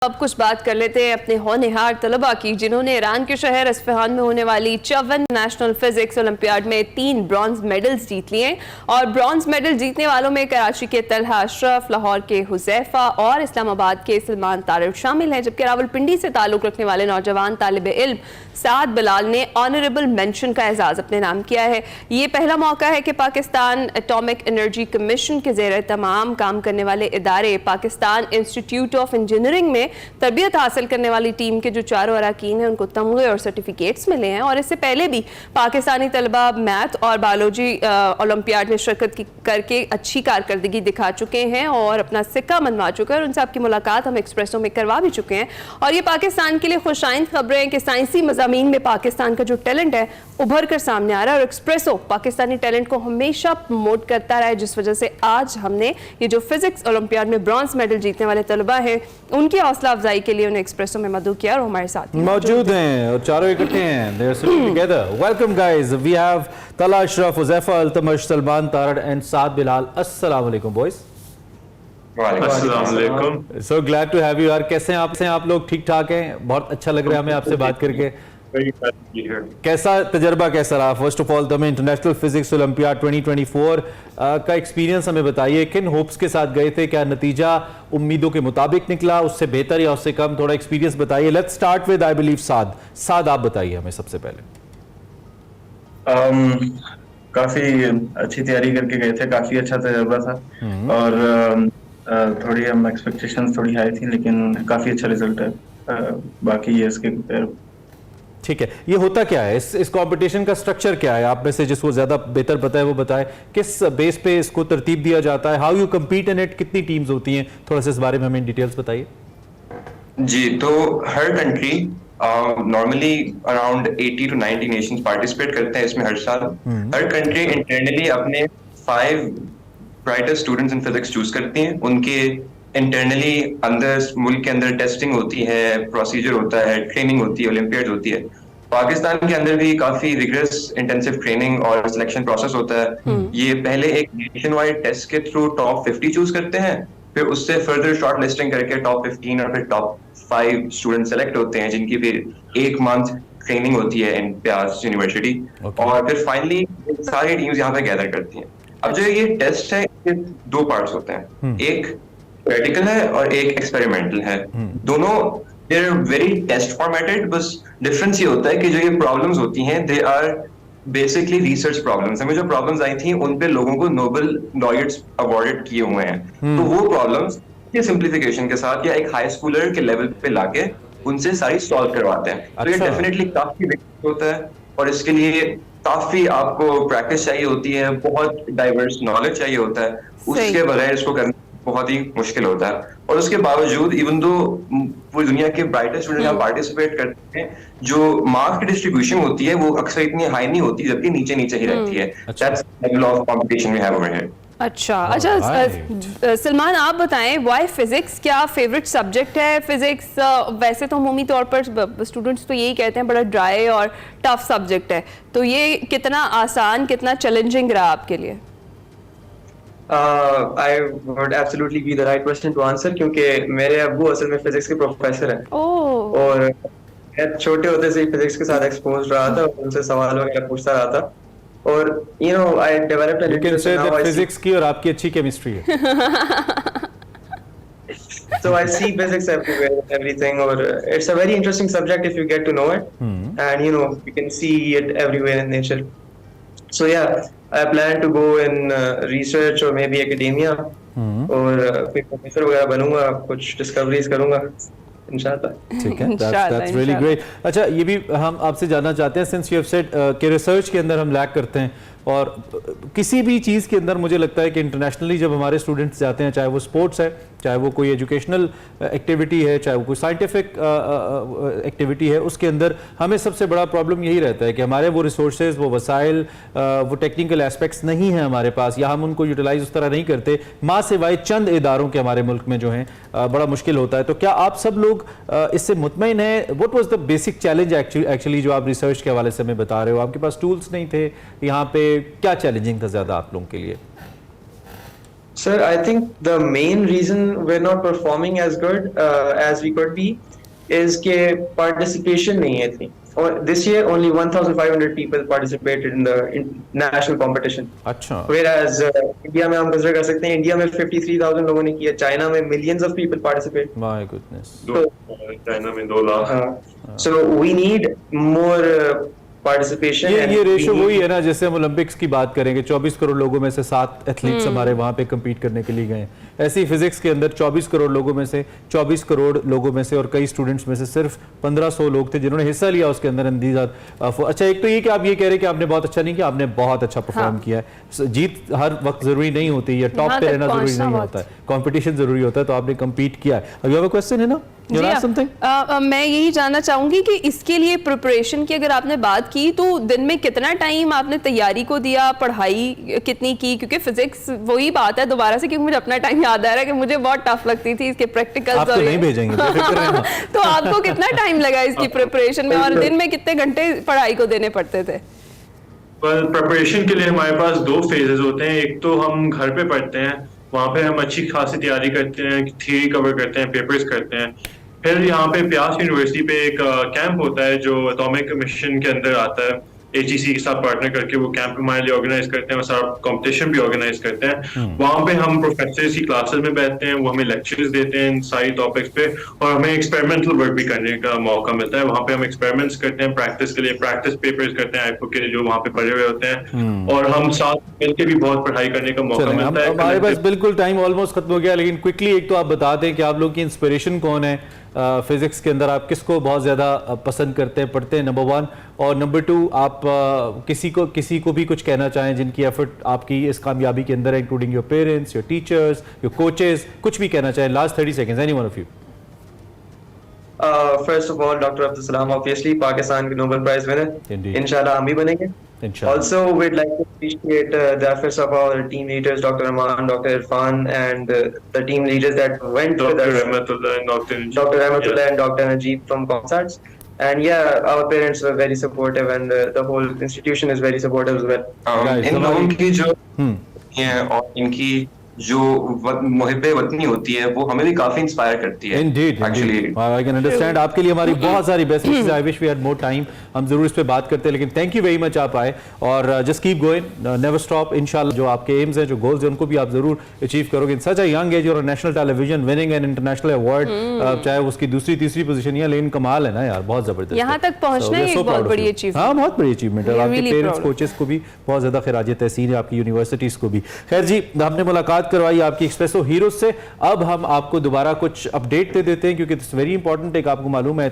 अब कुछ बात कर लेते हैं अपने होनहार तलबा की, जिन्होंने ईरान के शहर इस्फहान में होने वाली 54 नेशनल फिजिक्स ओलंपियाड में 3 ब्रॉन्ज मेडल्स जीत लिए। और ब्रॉन्ज मेडल जीतने वालों में कराची के तलहा अशरफ, लाहौर के हुजैफा और इस्लामाबाद के सलमान तारिक शामिल हैं, जबकि रावलपिंडी से ताल्लुक रखने वाले नौजवान तालिब इल्म साद बिलाल ने ऑनरेबल मेंशन का एजाज अपने नाम किया है। ये पहला मौका है कि पाकिस्तान एटॉमिक एनर्जी कमीशन के ज़ेर तमाम काम करने वाले इदारे पाकिस्तान इंस्टीट्यूट ऑफ इंजीनियरिंग में तरबियत हासिल करने वाली टीम के जो चारों अरकान हैं उनको तमगे और सर्टिफिकेट्स मिले हैं। और इससे पहले भी पाकिस्तानी तलबा मैथ और बायोलॉजी ओलंपियाड में शिरकत करके अच्छी कारकर्दगी दिखा चुके हैं और अपना सिक्का मनवा चुके हैं। उनसे आपकी मुलाकात हम एक्सप्रेसो में करवा भी चुके हैं और ये पाकिस्तान के लिए खुशाइंद खबरें हैं कि साइंसी मज़ामीन में पाकिस्तान का जो टैलेंट है उभर कर सामने आ रहा है और एक्सप्रेसो पाकिस्तानी टैलेंट को हमेशा प्रमोट करता रहा है, जिस वजह से आज हमने ये जो फिजिक्स ओलंपियाड में ब्रॉन्ज मेडल जीतने वाले तलबा हैं उनकी हौसला अफजाई के लिए उन्हें एक्सप्रेसो में मदऊ किया और हमारे साथ मौजूद हैं और चारों इकट्ठे हैं। They are sitting together. Welcome guys. We have Talha Ashraf, Huzaifa Altamash, Salman Tarad and Saad Bilal. Assalamu alaikum boys. वालेकुम। So glad to have you यार। कैसे हैं आप लोग? ठीक ठाक हैं? बहुत अच्छा लग रहा है हमें आपसे बात करके। कैसा तजर्बा कैसा रहा? फर्स्ट ऑफ ऑल तो हमें इंटरनेशनल फिजिक्स ओलंपियाड 2024 का एक्सपीरियंस हमें बताइए। किन होप्स के साथ गए थे? क्या नतीजा उम्मीदों के मुताबिक निकला? उससे बेहतर या उससे कम? थोड़ा एक्सपीरियंस बताइए। Let's start with I believe Saad आप बताइए हमें सबसे पहले। काफी अच्छी तैयारी करके गए थे, काफी अच्छा तजर्बा था और थोड़ी हम एक्सपेक्टेशंस थोड़ी हाई थी, लेकिन काफी अच्छा रिजल्ट है बाकी ईयर्स के। ठीक है, ये होता क्या है? इस कंपटीशन का स्ट्रक्चर क्या है? आप में से जिसको ज्यादा बेहतर पता है वो बताएं। किस बेस पे इसको तरतीब दिया जाता है? How you compete in it? कितनी टीम्स होती हैं? थोड़ा सा इस बारे में हमें डिटेल्स बताइए। जी, तो हर country normally around 80 to 90 nations participate करते हैं इसमें हर साल। हर कंट्री इंटरनली अपने 5 brightest students in physics choose करती हैं। उनके इंटरनली अंदर मुल्क के अंदर टेस्टिंग होती है, प्रोसीजर होता है, ट्रेनिंग होती है, ओलंपियाड होती है। पाकिस्तान के अंदर भी काफी रिगरस इंटेंसिव ट्रेनिंग और सिलेक्शन प्रोसेस होता है। ये पहले एक नेशन वाइड टेस्ट के थ्रू टॉप 50 चूज करते हैं, फिर उससे फर्दर शॉर्ट लिस्टिंग करके टॉप 15 और फिर टॉप 5 स्टूडेंट सेलेक्ट होते हैं, जिनकी फिर 1 मंथ ट्रेनिंग होती है इन प्यास यूनिवर्सिटी। और फिर फाइनली सारी टीम्स यहाँ पे गैदर करती हैं। अब जो ये टेस्ट है इसके 2 पार्ट्स होते हैं, एक प्रैक्टिकल है और एक एक्सपेरिमेंटल है। दोनों they are very test formatted, बस डिफरेंस ये होता है कि जो ये प्रॉब्लम्स होती हैं they are basically research problems. हमें जो प्रॉब्लम्स आई थी उन पे लोगों को नोबेल लॉयर्स अवॉर्डेड किए हुए हैं, तो वो प्रॉब्लम्स ये सिंप्लीफिकेशन के साथ या एक हाई स्कूलर के लेवल पे लाके उनसे सारी सॉल्व करवाते हैं। तो ये डेफिनेटली काफी डिफिकल्ट होता है और इसके लिए काफी आपको प्रैक्टिस चाहिए होती है, बहुत डाइवर्स नॉलेज चाहिए होता है। उसके बगैर इसको करना बहुत ही मुश्किल होता है। और उसके बावजूद इवन दो पूरी दुनिया के ब्राइटेस्ट स्टूडेंट यहाँ पार्टिसिपेट करते हैं, जो मार्क्स की डिस्ट्रीब्यूशन होती है वो अक्सर इतनी हाई नहीं होती, जबकि नीचे नीचे ही रहती है। That's the level of competition we have over here. अच्छा, सलमान आप बताएं, व्हाई फिजिक्स? क्या फेवरेट सब्जेक्ट है फिजिक्स? वैसे तो अमूमी तौर पर स्टूडेंट्स तो यही कहते हैं बड़ा ड्राई और टफ सब्जेक्ट है, तो ये कितना आसान, कितना चैलेंजिंग रहा आपके लिए? I would absolutely be the right person to answer, क्योंकि मेरे अब्बू असल में फिजिक्स के प्रोफेसर हैं और मैं छोटे होते से ही फिजिक्स के साथ एक्सपोज रहा था और उनसे सवाल वगैरह पूछता रहा था। और you know I developed an interest in how physics की और आपकी अच्छी केमिस्ट्री है। So I see physics everywhere, everything, or it's a very interesting subject if you get to know it, and you know you can see it everywhere in nature. So yeah, I plan to go in research or maybe academia, और फिर professor वगैरह बनूंगा, कुछ discoveries करूंगा इंशाल्लाह। ठीक है, that's really great। अच्छा, ये भी हम आपसे जानना चाहते हैं, सिंस यू हैव सेड कि रिसर्च के अंदर हम लैक करते हैं और किसी भी चीज़ के अंदर मुझे लगता है कि इंटरनेशनली जब हमारे स्टूडेंट्स जाते हैं, चाहे वो स्पोर्ट्स है, चाहे वो कोई एजुकेशनल एक्टिविटी है, चाहे वो कोई साइंटिफिक एक्टिविटी है, उसके अंदर हमें सबसे बड़ा प्रॉब्लम यही रहता है कि हमारे वो रिसोर्सेज, वो वसाइल, वो टेक्निकल एस्पेक्ट्स नहीं हैं हमारे पास, या हम उनको यूटिलाइज उस तरह नहीं करते। माँ सिवाय चंद इदारों के हमारे मुल्क में जो हैं बड़ा मुश्किल होता है। तो क्या आप सब लोग इससे मुतमईन हैं? What was the basic challenge actually जो आप रिसर्च के हवाले से हमें बता रहे हो? आपके पास टूल्स नहीं थे यहाँ पे, क्या चैलेंजिंग था ज़्यादा आप लोगों के लिए? Sir, I think the main reason we're not performing as good as we could be is कि participation नहीं है इतनी. Or this year only 1,500 people participated in the national competition. अच्छा Whereas India में हम consider कर सकते हैं, India में 53,000 लोगों ने किया, China में millions of people participate. My goodness China में 2 lakh. So we need more participation. and ये we रेशो need- वही है ना, जैसे हम ओलंपिक्स की बात करेंगे 24 करोड़ लोगों में से 7 एथलीट्स हमारे वहां पे compete करने के लिए गए. ऐसे ही फिजिक्स के अंदर 24 करोड़ लोगों में से 24 करोड़ लोगों में से और कई स्टूडेंट्स में से सिर्फ 1500 लोग थे जिन्होंने हिस्सा लिया उसके अंदर. अच्छा, एक तो ये कि आप ये कह रहे हैं कि आपने बहुत अच्छा नहीं किया, आपने बहुत अच्छा परफॉर्म किया है. जीत हर वक्त जरूरी नहीं होती, या टॉप यहाँ पे तक रहना जरूरी पहुंचना नहीं बहुत- होता है, कंपटीशन जरूरी होता है. तो आपने compete किया है. अब यू हैव अ क्वेश्चन है ना, जी यू हाँ। Ask something. मैं यही जानना चाहूंगी कि इसके लिए प्रिपरेशन की अगर आपने बात की तो दिन में कितना टाइम आपने तैयारी को दिया, पढ़ाई कितनी की? क्योंकि फिजिक्स वही बात है दोबारा से, क्योंकि मुझे अपना टाइम याद आ रहा है कि मुझे बहुत टफ लगती थी इसके प्रैक्टिकल्स. आप तो नहीं भेजेंगे, बेफिक्र रहना. तो आपको कितना टाइम लगा इसकी प्रिपरेशन में और दिन में कितने घंटे पढ़ाई को देने पड़ते थे? प्रिपरेशन के लिए हमारे पास 2 फेजेस होते हैं. एक तो हम घर पे पढ़ते हैं, वहाँ पे हम अच्छी खासी तैयारी करते हैं, थ्योरी कवर करते हैं, पेपर्स करते हैं. फिर यहाँ पे प्यास यूनिवर्सिटी पे एक कैंप होता है जो एटॉमिक मिशन के अंदर आता है. HEC के साथ पार्टनर करके वो कैंप हमारे लिए ऑर्गेनाइज करते हैं और सारा कंपटीशन भी ऑर्गेनाइज करते हैं. वहाँ पे हम प्रोफेसर्स की क्लासेस में बैठते हैं, वो हमें लेक्चर्स देते हैं इन सारी टॉपिक्स पे, और हमें एक्सपेरिमेंटल वर्क भी करने का मौका मिलता है. वहाँ पे हम एक्सपेरिमेंट्स करते हैं प्रैक्टिस के लिए, प्रैक्टिस पेपर्स करते हैं आईपो के लिए जो वहाँ पे पढ़े हुए होते हैं, और हम साथ मिलकर भी बहुत पढ़ाई करने का मौका चलें, मिलता है. हमारे पास बिल्कुल टाइम ऑलमोस्ट खत्म हो गया, लेकिन क्विकली एक तो आप बता दें कि आप लोग की इंस्पिरेशन कौन है फिजिक्स के अंदर, आप किसको बहुत ज़्यादा पसंद करते हैं, पढ़ते हैं, नंबर 1. और नंबर 2, आप किसी को भी कुछ कहना चाहें जिनकी एफर्ट आपकी इस कामयाबी के अंदर है, including your parents, your teachers, your coaches, कुछ भी कहना चाहें. Last 30 seconds, any one of you. First of all, Dr. Abdul Salam, obviously Pakistan के Nobel Prize winner. Indeed. Inshallah हम भी बनेंगे. Inshallah. Also, we'd like to appreciate the efforts of our team leaders, Dr. Aman, Dr. Irfan, and the team leaders that went with Dr. us. Rahmatullah and Dr. Rahmatullah and Dr. Najib from ComSarts. And yeah, our parents were very supportive, and the whole institution is very supportive as well. Guys, इन हमारी- लोगों की जो हम्म. हैं और इनकी जो मुहिब्बे वतनी होती है वो हमें भी काफी इंस्पायर करती है. Indeed, Actually, I can understand. आपके लिए हमारी बहुत सारी best wishes. I wish we had more time, हम जरूर इस पे बात करते हैं, लेकिन थैंक यू वेरी मच आप आए. और just keep going, never stop. इंशाल्लाह जो आपके एम्स हैं, जो गोल्स हैं, उनको भी आप जरूर अचीव करोगे. इन सच अ यंग एज और national television winning an international award, चाहे उसकी दूसरी तीसरी पोजीशन है, लेकिन कमाल है ना यार, बहुत जबरदस्त. यहाँ तक पहुंचना ही एक बहुत बड़ी achievement. हाँ, बहुत बड़ी अचीवमेंट है. We are आपके really पेरेंट्स, proud. कोचेस को भी बहुत ज्यादा खिराज तहसीन है, आपकी यूनिवर्सिटीज को भी. खैर जी, हमने मुलाकात करवाई आपकी एक्सप्रेसो हीरोज से. अब हम आपको दोबारा कुछ अपडेट दे देते हैं, क्योंकि इट्स वेरी इंपॉर्टेंट. एक आपको मालूम है